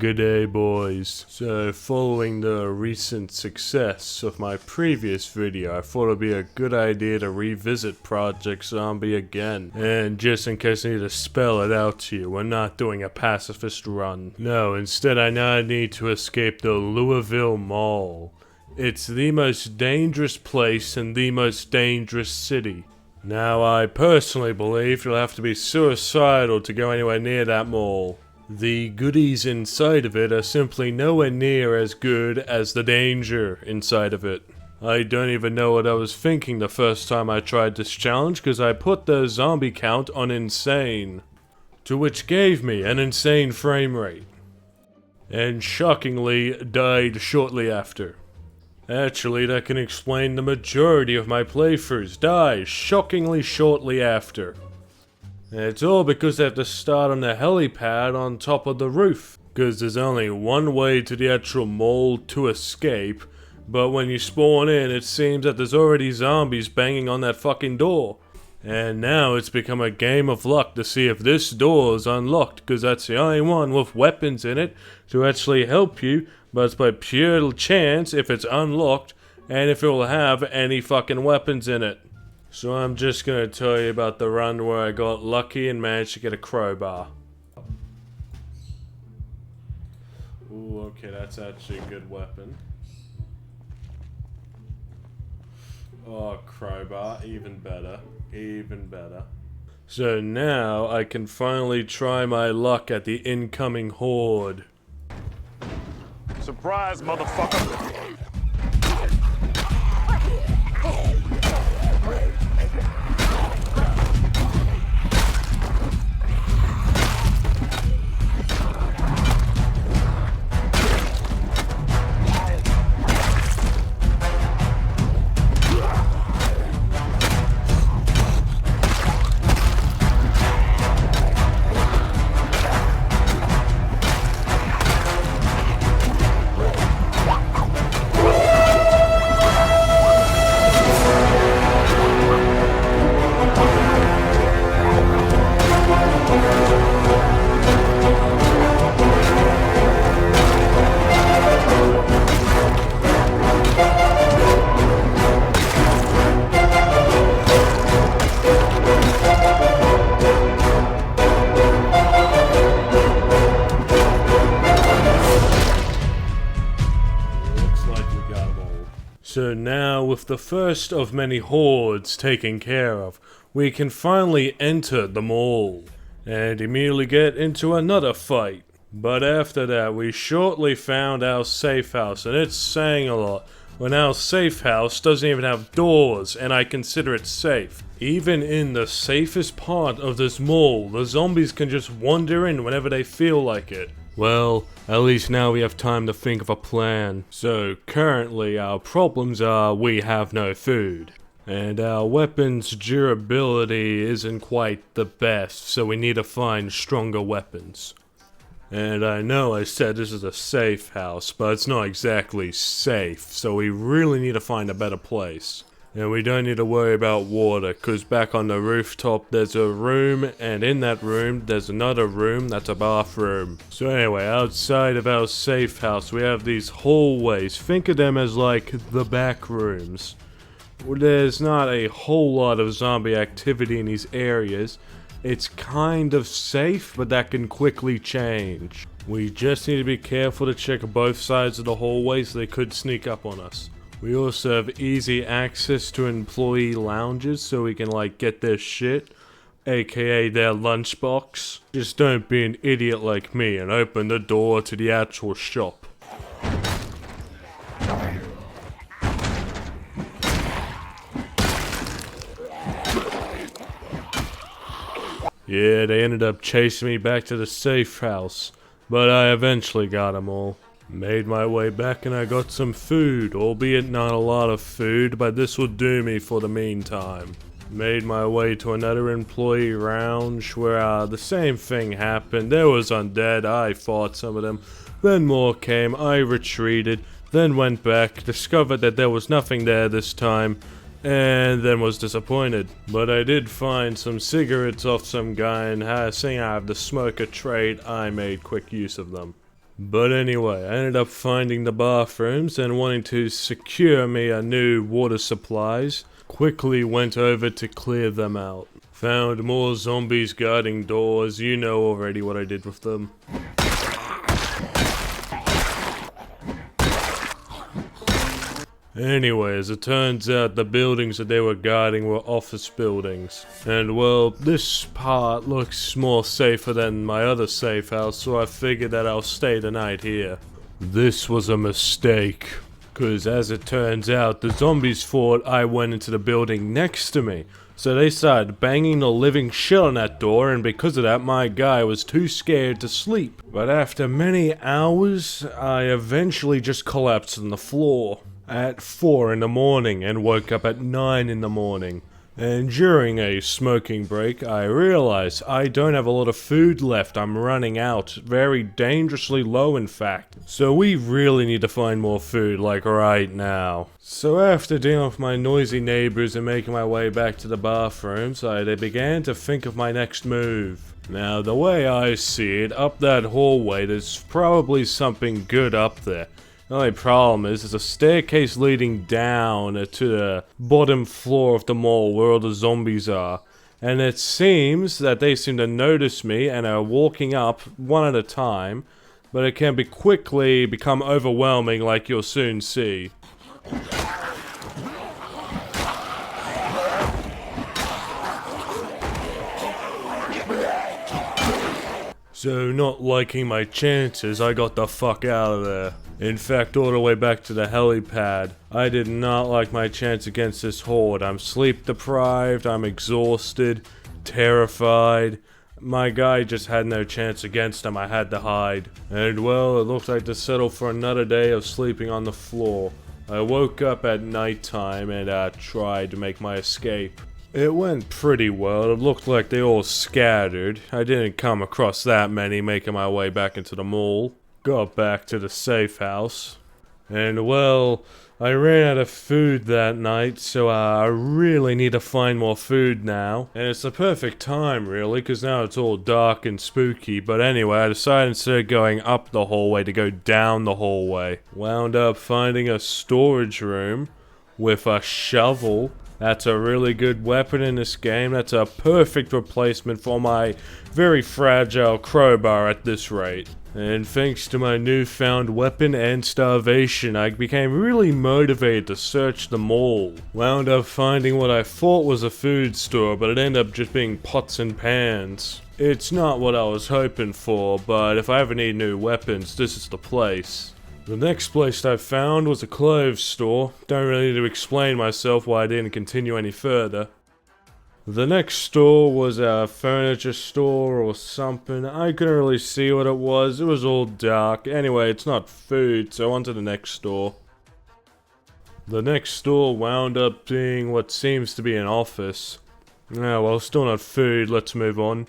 G'day boys. So following the recent success of my previous video, I thought it would be a good idea to revisit Project Zombie again. And just in case I need to spell it out to you, we're not doing a pacifist run. No, instead I now need to escape the Louisville Mall. It's the most dangerous place in the most dangerous city. Now I personally believe you'll have to be suicidal to go anywhere near that mall. The goodies inside of it are simply nowhere near as good as the danger inside of it. I don't even know what I was thinking the first time I tried this challenge because I put the zombie count on insane, to which gave me an insane frame rate, and shockingly died shortly after. Actually, that can explain the majority of my playthroughs die shockingly shortly after. And it's all because I have to start on the helipad on top of the roof. Because there's only one way to the actual mall to escape, but when you spawn in, it seems that there's already zombies banging on that fucking door. And now it's become a game of luck to see if this door is unlocked, because that's the only one with weapons in it to actually help you, but it's by pure chance if it's unlocked and if it will have any fucking weapons in it. So I'm just gonna tell you about the run where I got lucky and managed to get a crowbar. Ooh, okay, that's actually a good weapon. Oh, crowbar, even better, even better. So now I can finally try my luck at the incoming horde. Surprise, motherfucker! So now, with the first of many hordes taken care of, we can finally enter the mall, and immediately get into another fight. But after that, we shortly found our safe house, and it's saying a lot, when our safe house doesn't even have doors, and I consider it safe. Even in the safest part of this mall, the zombies can just wander in whenever they feel like it. Well, at least now we have time to think of a plan. So currently our problems are we have no food, and our weapons durability isn't quite the best, so we need to find stronger weapons. And I know I said this is a safe house, but it's not exactly safe, so we really need to find a better place. And we don't need to worry about water, cause back on the rooftop there's a room, and in that room there's another room that's a bathroom. So anyway, outside of our safe house we have these hallways. Think of them as like the back rooms. There's not a whole lot of zombie activity in these areas. It's kind of safe, but that can quickly change. We just need to be careful to check both sides of the hallway so they could sneak up on us. We also have easy access to employee lounges so we can like get their shit, aka their lunchbox. Just don't be an idiot like me and open the door to the actual shop. Yeah, they ended up chasing me back to the safe house, but I eventually got them all. Made my way back and I got some food, albeit not a lot of food, but this will do me for the meantime. Made my way to another employee lounge where the same thing happened. There was undead, I fought some of them, then more came, I retreated, then went back, discovered that there was nothing there this time, and then was disappointed. But I did find some cigarettes off some guy, and seeing I have the smoker trait, I made quick use of them. But anyway, I ended up finding the bathrooms and wanting to secure me a new water supplies. Quickly went over to clear them out. Found more zombies guarding doors. You know already what I did with them. Anyways, it turns out the buildings that they were guarding were office buildings. And well, this part looks more safer than my other safe house, so I figured that I'll stay the night here. This was a mistake, cause as it turns out, the zombies thought I went into the building next to me. So they started banging the living shit on that door, and because of that, my guy was too scared to sleep. But after many hours, I eventually just collapsed on the floor at 4 in the morning and woke up at 9 in the morning. And during a smoking break, I realized I don't have a lot of food left. I'm running out. Very dangerously low, in fact. So we really need to find more food, like right now. So after dealing with my noisy neighbors and making my way back to the bathrooms, I began to think of my next move. Now, the way I see it, up that hallway, there's probably something good up there. The only problem is, there's a staircase leading down to the bottom floor of the mall where all the zombies are. And it seems that they seem to notice me and are walking up one at a time. But it can quickly become overwhelming, like you'll soon see. So, not liking my chances, I got the fuck out of there. In fact, all the way back to the helipad. I did not like my chance against this horde. I'm sleep deprived, I'm exhausted, terrified. My guy just had no chance against him, I had to hide. And well, it looked like to settle for another day of sleeping on the floor. I woke up at nighttime and tried to make my escape. It went pretty well. It looked like they all scattered. I didn't come across that many making my way back into the mall. Got back to the safe house. And well, I ran out of food that night, so I really need to find more food now. And it's the perfect time, really, because now it's all dark and spooky. But anyway, I decided instead of going up the hallway to go down the hallway. Wound up finding a storage room with a shovel. That's a really good weapon in this game. That's a perfect replacement for my very fragile crowbar at this rate. And thanks to my newfound weapon and starvation, I became really motivated to search the mall. Wound up finding what I thought was a food store, but it ended up just being pots and pans. It's not what I was hoping for, but if I ever need new weapons, this is the place. The next place I found was a clothes store. Don't really need to explain myself why I didn't continue any further. The next store was a furniture store or something. I couldn't really see what it was. It was all dark. Anyway, it's not food, so on to the next store. The next store wound up being what seems to be an office. Oh, well, still not food. Let's move on.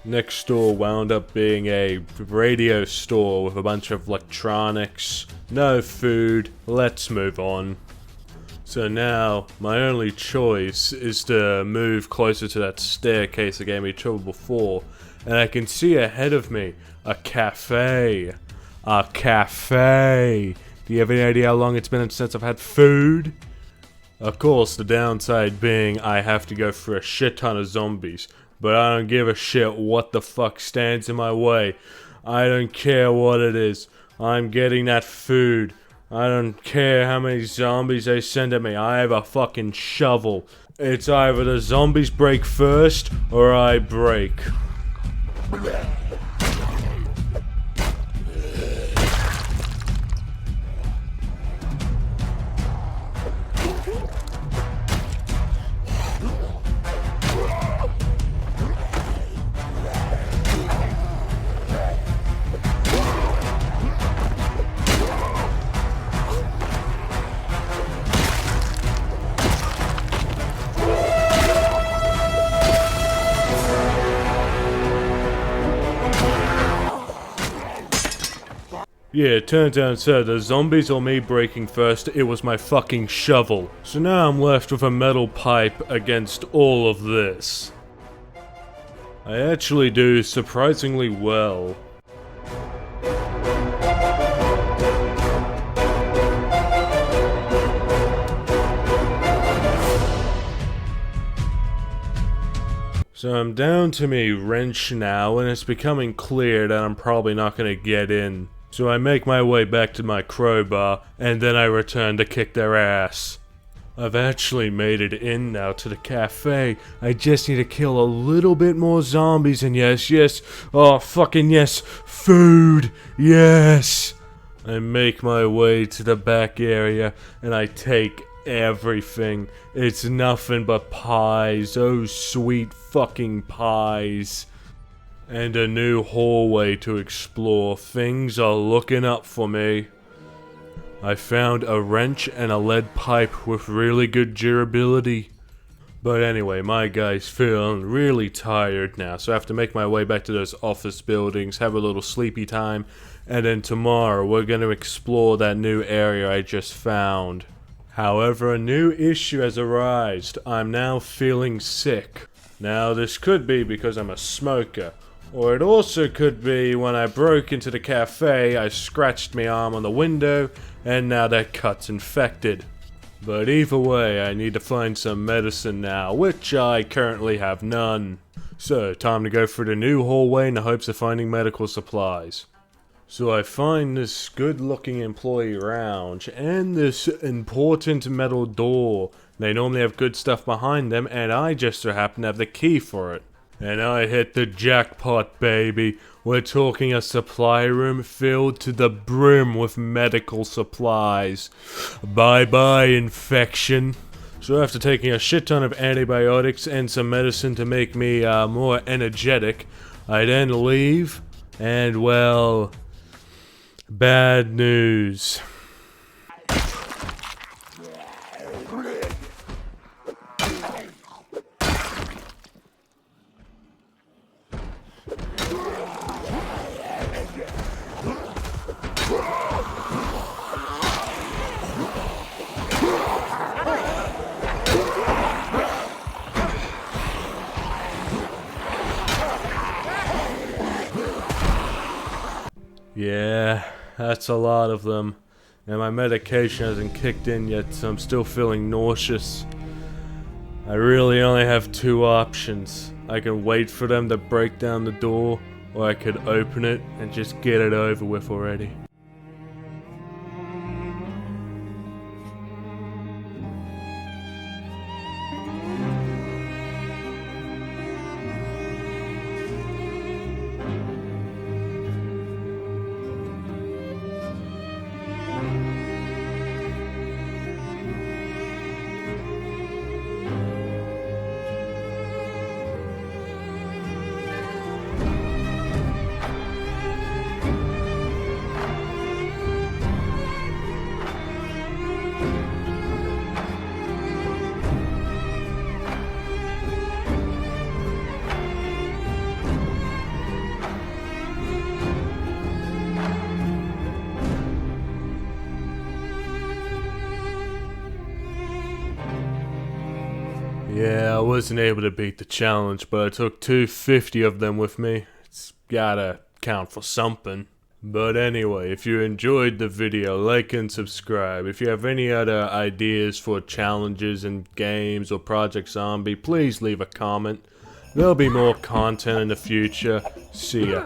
Next store wound up being a radio store with a bunch of electronics. No food. Let's move on. So now, my only choice is to move closer to that staircase that gave me trouble before. And I can see ahead of me a cafe. A cafe. Do you have any idea how long it's been since I've had food? Of course, the downside being I have to go through a shit ton of zombies. But I don't give a shit what the fuck stands in my way. I don't care what it is. I'm getting that food. I don't care how many zombies they send at me. I have a fucking shovel. It's either the zombies break first, or I break. Yeah, it turns out instead of the zombies or me breaking first, it was my fucking shovel. So now I'm left with a metal pipe against all of this. I actually do surprisingly well. So I'm down to me wrench now, and it's becoming clear that I'm probably not gonna get in. So I make my way back to my crowbar, and then I return to kick their ass. I've actually made it in now to the cafe. I just need to kill a little bit more zombies, and yes, oh fucking yes, food, yes! I make my way to the back area, and I take everything. It's nothing but pies, oh sweet fucking pies. And a new hallway to explore. Things are looking up for me. I found a wrench and a lead pipe with really good durability. But anyway, my guy's feeling really tired now, so I have to make my way back to those office buildings, have a little sleepy time, and then tomorrow we're going to explore that new area I just found. However, a new issue has arisen. I'm now feeling sick. Now, this could be because I'm a smoker, or it also could be when I broke into the cafe, I scratched my arm on the window, and now that cut's infected. But either way, I need to find some medicine now, which I currently have none. So, time to go through the new hallway in the hopes of finding medical supplies. So I find this good-looking employee lounge and this important metal door. They normally have good stuff behind them, and I just so happen to have the key for it. And I hit the jackpot, baby. We're talking a supply room filled to the brim with medical supplies. Bye-bye, infection. So after taking a shit ton of antibiotics and some medicine to make me more energetic, I then leave, and well, bad news. Yeah, that's a lot of them. And my medication hasn't kicked in yet, so I'm still feeling nauseous. I really only have two options. I can wait for them to break down the door, or I could open it and just get it over with already. Yeah, I wasn't able to beat the challenge, but I took 250 of them with me. It's gotta count for something. But anyway, if you enjoyed the video, like and subscribe. If you have any other ideas for challenges in games or Project Zombie, please leave a comment. There'll be more content in the future. See ya.